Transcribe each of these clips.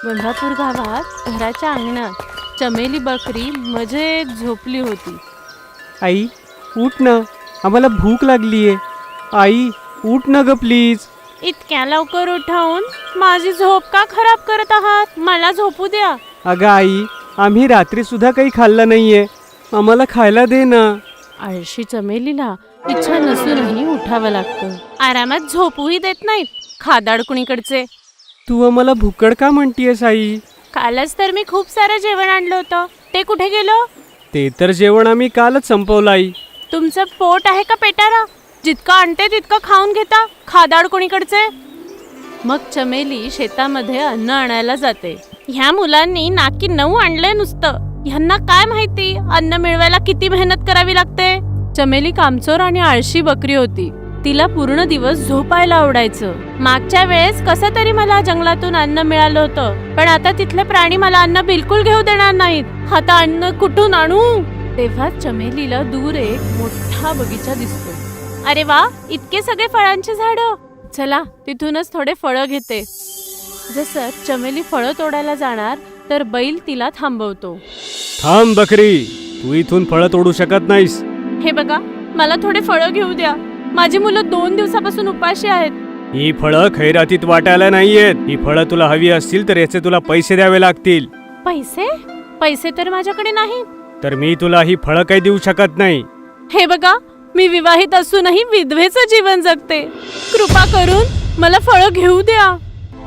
गंगापूर गावात घराच्या अंगणात चमेली बकरी मजेत झोपली होती. आई उठ ना, आम्हाला भूक लागलीये. आई उठ ना ग प्लीज. इतक्या लवकर उठवून माझी झोप का खराब करत आहात? मला झोपू द्या. अगं आई, आम्ही रात्री सुद्धा काही खाल्लं नाहीये, आम्हाला खायला दे ना. आळशी चमेलीला इच्छा नसूनही उठावं लागतं. आरामात झोपूही देत नाहीत खादाड कुणीकडचे. तू आम्हाला भुकड का म्हणतीयस आई? कालच तर मी खूप सारं जेवण आणलं होतं, ते कुठे गेलं? ते तर जेवण आम्ही कालच संपवलं आई. तुमचं पोट आहे का पेटारा? जितकं आणते तितकं खाऊन घेता खादाड कोणीकडचे. मग चमेली शेतामध्ये अन्न आणायला जाते. ह्या मुलांनी नाकी 9 आणलंय नुसतं. ह्यांना काय माहिती अन्न मिळवायला किती मेहनत करावी लागते. चमेली कामचोर आणि आळशी बकरी होती. तिला पूर्ण दिवस झोपायला आवडायचं. मागच्या वेळेस कसं तरी मला जंगलातून अन्न मिळालं होतं, पण आता तिथले प्राणी मला अन्न बिलकुल घेऊ देणार नाहीत. आता अन्न कुठून आणू? तेव्हा चमेलीला दूर एक मोठा बगीचा दिसतो. अरे वा, इतके सगळे फळांची झाडं. चला तिथूनच थोडे फळं घेते. जसं चमेली फळं तोडायला जाणार तर बैल तिला थांबवतो. थांब बकरी, तू इथून फळं तोडू शकत नाहीस. हे बघा, मला थोडे फळं घेऊ द्या. माझी मुलं 2 दिवसापासून उपाशी आहेत. ही फळं खैरातीत वाटायला नाहीयेत. ही फळं तुला हवी असतील तर याचे तुला पैसे द्यावे लागतील. पैसे? पैसे तर माझ्याकडे नाहीत. तर मी तुला ही फळं काही देऊ शकत नाही. हे बघा, मी विवाहित असूनही विधवेचं जीवन जगते. कृपा करून मला फळं घेऊ द्या.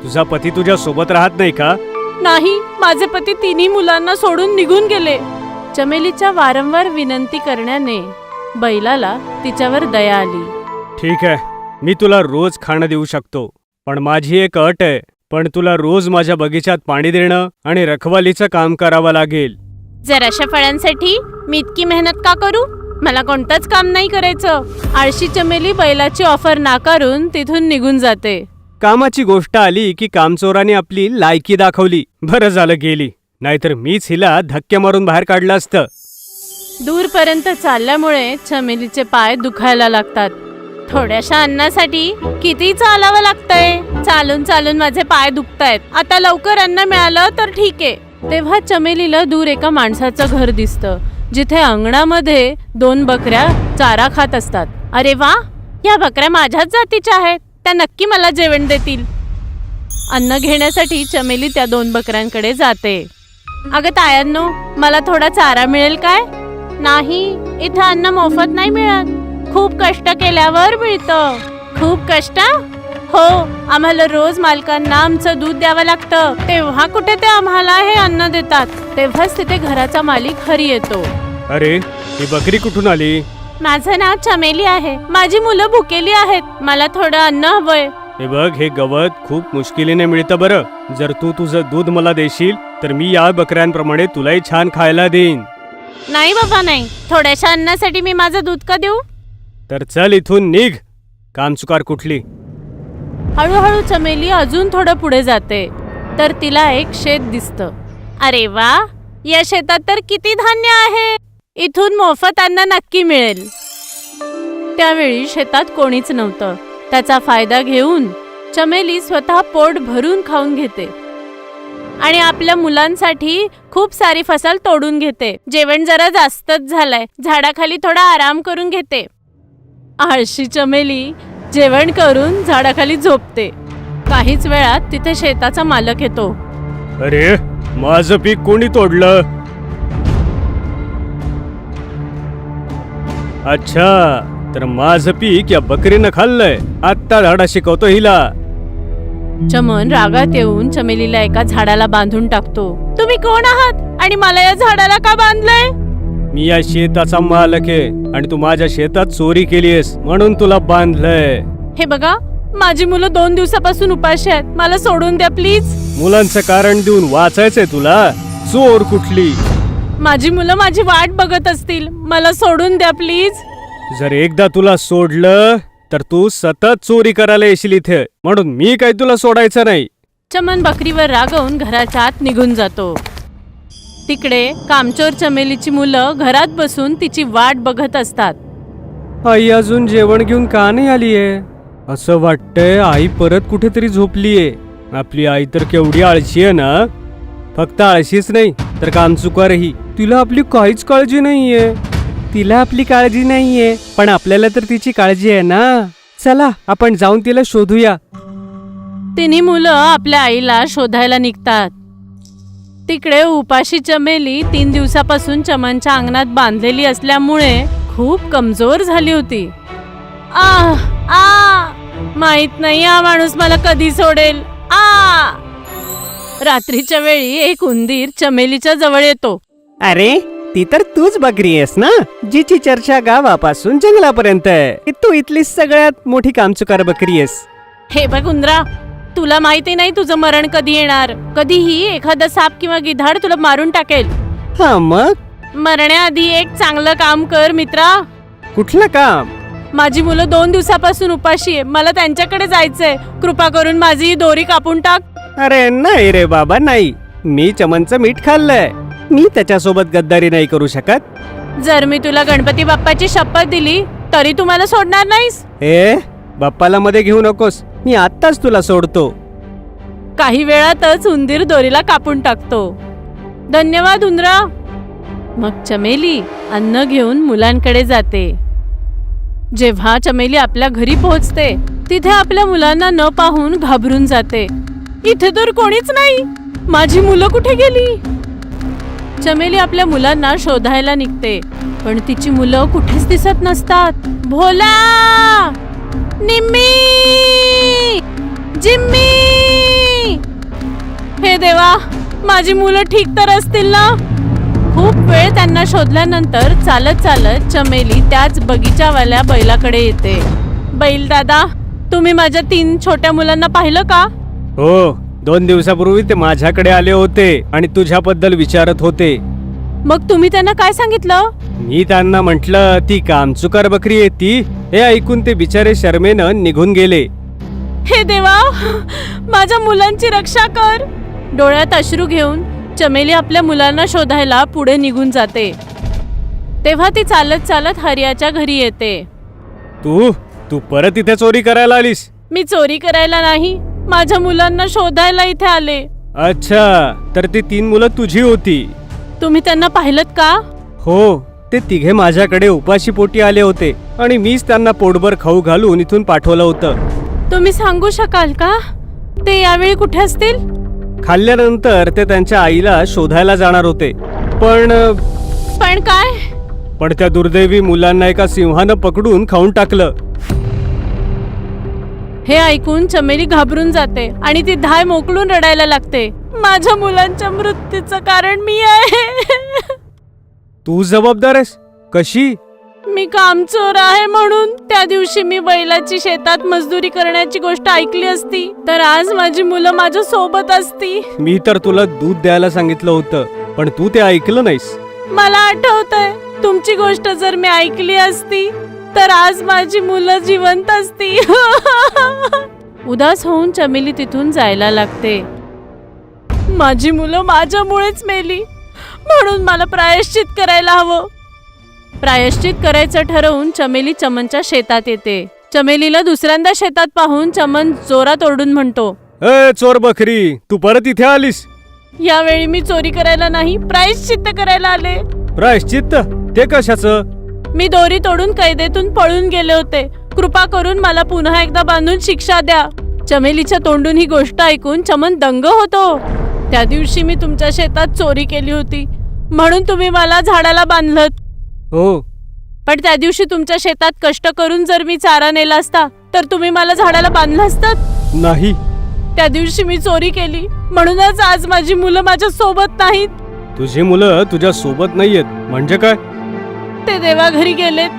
तुझा पती तुझ्या सोबत राहत नाही का? नाही, माझे पती 3 मुलांना सोडून निघून गेले. चमेलीच्या वारंवार विनंती करण्याने बैलाला तिच्यावर दया आली. ठीक आहे, मी तुला रोज खाणं देऊ शकतो, पण माझी एक अट आहे. पण तुला रोज माझ्या बगीचात पाणी देणं आणि रखवालीचं काम करावं लागेल. जराशा फळांसाठी मी इतकी मेहनत का करू? मला कोणतंच काम नाही करायचं. आळशी चमेली बैलाची ऑफर नाकारून तिथून निघून जाते. कामाची गोष्ट आली की कामचोराने आपली लायकी दाखवली. बरं झालं गेली, नाहीतर मीच हिला धक्के मारून बाहेर काढलं असतं. दूरपर्यंत चालल्यामुळे चमेलीचे पाय दुखायला लागतात. थोड्याशा अन्नासाठी किती चालावं लागतंय. चालून चालून माझे पाय दुखतायत. आता लवकर अन्न मिळालं तर ठीक आहे. तेव्हा चमेलीला दूर एका माणसाचं घर दिसतं, जिथे अंगणामध्ये 2 बकऱ्या चारा खात असतात. अरे वा, या बकऱ्या माझ्याच जातीच्या आहेत. त्या नक्की मला जेवण देतील. अन्न घेण्यासाठी चमेली त्या 2 बकऱ्यांकडे जाते. अगं तायांनो, मला थोडा चारा मिळेल काय? नाही, इथं अन्न मोफत नाही मिळत. खूप कष्ट केल्यावर मिळतं. खूप कष्ट? हो, आम्हाला रोज मालकांना आमचं दूध द्यावं लागतं. तेव्हा कुठे ते आम्हाला हे अन्न देतात. तेव्हाच तिथे घराचा मालिक हरी येतो. अरे, ही बकरी कुठून आली? माझं नाव चमेली आहे. माझी मुलं भुकेली आहेत. मला थोडं अन्न हवंय. हे बघ, हे गवत खूप मुश्किलीने मिळतं बरं. जर तू तुझं दूध मला देशील तर मी या बकऱ्यांप्रमाणे तुलाही छान खायला देईन. नाही बाबा, नाही. थोड्याशा अन्नासाठी मी माझं दूध का देऊ? तर चल इथून निघ, कामचुकार कुठली. हळूहळू चमेली अजून थोडं पुढे जाते तर तिला एक शेत दिसतं. अरे वा, या शेतात तर किती धान्य आहे. इथून मोफत अन्न नक्की मिळेल. त्यावेळी शेतात कोणीच नव्हतं. त्याचा फायदा घेऊन चमेली स्वतः पोट भरून खाऊन घेते आणि आपल्या मुलांसाठी खूप सारी फसल तोडून घेते. जेवण जरा जास्तच झालंय. झाडाखाली थोडा आराम करून घेते. आळशी चमेली जेवण करून झाडाखाली झोपते. काहीच वेळात तिथे शेताचा मालक येतो. अरे, माझं पीक कोणी तोडलं? अच्छा, तर माझं पीक या बकरीनं खाल्लंय. आत्ता धडा शिकवतो हिला. चमन रागात येऊन चमेलीला एका झाडाला बांधून टाकतो. तुम्ही कोण आहात आणि मला या झाडाला का बांधलंय? मी या शेताचा मालक आहे आणि तू माझ्या शेतात चोरी केलीयस म्हणून तुला बांधलंय. हे बघा, माझी मुलं 2 दिवसापासून उपाशी आहेत. मला सोडून द्या प्लीज. मुलांचं कारण देऊन वाचायचंय तुला? चोर कुठली? माझी मुलं माझी वाट बघत असतील. मला सोडून द्या प्लीज. जर एकदा तुला सोडलं तर तू सतत चोरी करायला येशील इथे, म्हणून मी काही तुला सोडायचं नाही. चमन बकरीवर रागावून घराच्या आत निघून जातो. तिकडे कामचोर चमेलीची मुलं घरात बसून तिची वाट बघत असतात. आई अजून जेवण घेऊन का नाही आलीये? असं वाटतंय आई परत कुठेतरी झोपलीये. आपली आई तर केवढी आळशी आहे ना. फक्त आळशीच नाही तर कामचुकारही. तिला आपली काहीच काळजी नाहीये. तिला आपली काळजी नाहीये, पण आपल्याला तर तिची काळजी आहे ना. चला आपण जाऊन तिला शोधूया. तिन्ही मुलं आपल्या आईला शोधायला निघतात. तिकडे उपाशी चमेली 3 दिवसापासून चमनच्या अंगणात बांधलेली असल्यामुळे खूप कमजोर झाली होती. आ आ माहित नाही हा माणूस मला कधी सोडेल. आ रात्रीच्या वेळी एक उंदीर चमेलीच्या जवळ येतो. अरे ती तर तूच बकरी आहेस ना, जिची चर्चा गावापासून जंगलापर्यंत आहे. तू इथली सगळ्यात मोठी कामचुकार बकरी आहेस. हे बघ उंदरा, तुला माहिती नाही तुझं मरण कधी येणार. कधीही एखादा साप किंवा गिधाड तुला मारून टाकेल. हा मग मरण्याआधी एक चांगलं काम कर मित्रा. कुठलं काम? माझी मुलं 2 दिवसापासून उपाशी आहे. मला त्यांच्याकडे जायचंय. कृपा करून माझी ही दोरी कापून टाक. अरे नाही रे बाबा नाही. मी चमनचं मीठ खाल्लंय. मी त्याच्यासोबत गद्दारी नाही करू शकत. जर मी तुला गणपती बाप्पाची शपथ दिली तरी तू मला सोडणार नाहीस. बाप्पाला मध्ये घेऊ नकोस. मी आत्ताच तुला सोडतो. काही वेळातच उंदीर दोरीला कापून टाकतो. धन्यवाद उंदरा. मग चमेली अन्न घेऊन मुलांकडे जाते. जेव्हा चमेली आपल्या घरी पोहोचते तिथे आपल्या मुलांना न पाहून घाबरून जाते. इथे तर कोणीच नाही. माझी मुलं कुठे गेली? चमेली आपल्या मुलांना शोधायला निघते, पण तिची मुलं कुठेच दिसत नसतात. भोला, निम्मी, जिम्मी. हे देवा, माझी मुलं ठीक तर असतील ना? खूप वेळ त्यांना शोधल्यानंतर चालत चालत चमेली त्याच बगीचावाल्या बैलाकडे येते. बैल दादा, तुम्ही माझ्या 3 छोट्या मुलांना पाहिलं का? हो, 2 दिवसापूर्वी ते माझ्याकडे आले होते आणि तुझ्याबद्दल विचारत होते. मग तुम्ही त्यांना काय सांगितलं? मी त्यांना म्हटलं ती कामचुकार बकरी आहे ती. हे ऐकून ते बिचारे शर्मेनं निघून गेले. हे देवा, माझ्या मुलांची रक्षा कर. डोळ्यात अश्रू घेऊन चमेली आपल्या मुलांना शोधायला पुढे निघून जाते. तेव्हा ती चालत चालत हरियाच्या घरी येते. तू परत इथे चोरी करायला आलीस? मी चोरी करायला नाही, माझ्या मुलांना शोधायला इथे आले. अच्छा, तर ती 3 मुलं तुझी होती. तुम्ही त्यांना पाहिलत का? हो, ते तिघे माझ्याकडे उपाशी पोटी आले होते आणि मीच त्यांना पोटभर खाऊ घालून इथून पाठवलं होतं. तुम्ही सांगू शकाल का ते यावेळी कुठे असतील? खाल्ल्यानंतर ते त्यांच्या आईला शोधायला जाणार होते, पण काय? पण त्या दुर्दैवी मुलांना एका सिंहानं पकडून खाऊन टाकलं. हे ऐकून चमेली घाबरून जाते आणि ती धाय मोकळून रडायला लागते. माझ्या मुलांच्या मृत्यूचं कारण मी आहे. तू जबाबदार आहेस? कशी? मी कामचोर आहे म्हणून. त्या दिवशी मी बैलाची शेतात मजदुरी करण्याची गोष्ट ऐकली असती तर आज माझी मुलं माझ्या सोबत असती. मी तर तुला दूध द्यायला सांगितलं होतं, पण तू ते ऐकलं नाहीस. मला आठवतंय, तुमची गोष्ट जर मी ऐकली असती तर आज माझी मुलं जिवंत असती. उदास होऊन चमेली तिथून जायला लागते. माझी मुलं माझ्यामुळेच मेली, म्हणून मला प्रायश्चित करायला हवं. प्रायश्चित करायचं ठरवून चमेली चमनच्या शेतात येते. चमेलीला दुसऱ्यांदा शेतात पाहून चमन जोरात ओरडून म्हणतो, ए चोर बकरी, तू परत इथे आलीस? यावेळी मी चोरी करायला नाही, प्रायश्चित्त करायला आले. प्रायश्चित्त? ते कशाचं? मी दोरी तोडून कैदेतून पळून गेले होते. कृपा करून मला पुन्हा एकदा बांधून शिक्षा द्या. चमेलीच्या तोंडून ही गोष्ट ऐकून चमन दंग होतो. त्या दिवशी मी तुमच्या शेतात चोरी केली होती म्हणून तुम्ही मला झाडाला बांधलत. हो, पण त्या दिवशी तुमच्या शेतात कष्ट करून जर मी चारा नेला असता तर तुम्ही मला झाडाला बांधलं असतात? नाही. त्या दिवशी मी चोरी केली म्हणूनच आज माझी मुलं माझ्या सोबत नाहीत. तुझी मुलं तुझ्या सोबत नाहीयेत म्हणजे काय? ते देवाघरी गेलेत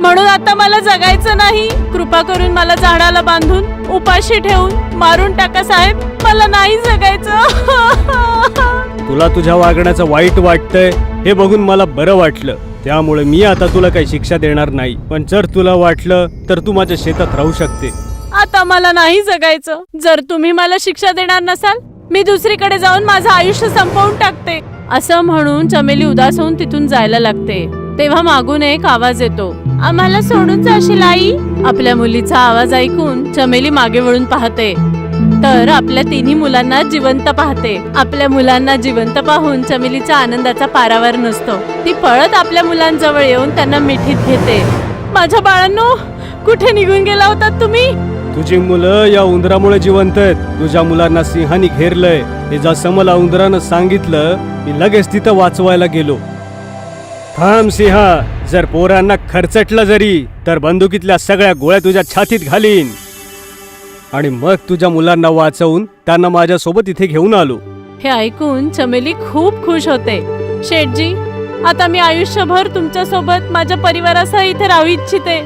म्हणून आता मला जगायचं नाही. कृपा करून मला झाडाला बांधून उपाशी ठेवून मारून टाका साहेब. मला नाही जगायचं. तुला तुझ्या वागण्याचं वाईट वाटतंय हे बघून मला बरं वाटलं. त्यामुळे मी आता तुला काही शिक्षा देणार नाही. पण जर तुला वाटलं तर तू माझ्या शेतात राहू शकते. आता मला नाही जगायचं. जर तुम्ही मला शिक्षा देणार नसाल मी दुसरीकडे जाऊन माझं आयुष्य संपवून टाकते. असं म्हणून चमेली उदास होऊन तिथून जायला लागते. तेव्हा मागून एक आवाज येतो, आम्हाला सोडून जाशील आई? आपल्या मुलीचा आवाज ऐकून चमेली मागे वळून पाहते. तर आपल्या तिन्ही मुलांना जिवंत पाहते. आपल्या मुलांना जिवंत पाहून चमेलीचा आनंदाचा पारावर नसतो. ती पळत आपल्या मुलांजवळ येऊन त्यांना मिठीत घेते. माझ्या बाळांनो, कुठे निघून गेला होतात तुम्ही? तुझी मुलं या उंदरामुळे जिवंत आहेत. तुझ्या मुलांना सिंहाने घेरलंय हे जसं मला उंदरानं सांगितलं, मी लगेच तिथं वाचवायला गेलो. थांब सिंहा, जर पोरांना खरचटलं जरी तर बंदुकीतल्या सगळ्या गोळ्या तुझ्या छातीत घालीन आणि मग तुझ्या मुलांना वाचवून त्यांना माझ्यासोबत इथे घेऊन आलो. हे ऐकून चमेली खूप खुश होते. शेठजी, आता मी आयुष्यभर तुमच्या सोबत माझ्या परिवारासह इथे राहू इच्छिते.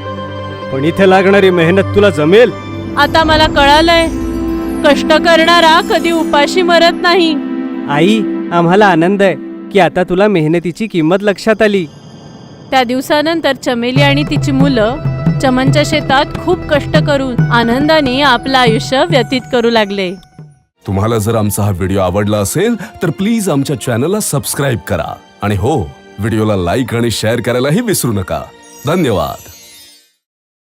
पण इथे लागणारी मेहनत तुला जमेल? आता मला कळालंय, कष्ट करणारा कधी उपाशी मरत नाही. आई, आम्हाला आनंद आहे की आता तुला मेहनतीची किंमत लक्षात आली. त्या दिवसानंतर चमेली आणि तिची मुलं चमनच्या शेतात खूप कष्ट करून आनंदाने आपलं आयुष्य व्यतीत करू लागले. तुम्हाला जर आमचा हा व्हिडिओ आवडला असेल तर प्लीज आमच्या चॅनलला सबस्क्राईब करा आणि हो, व्हिडिओला लाईक आणि शेअर करायलाही विसरू नका. धन्यवाद.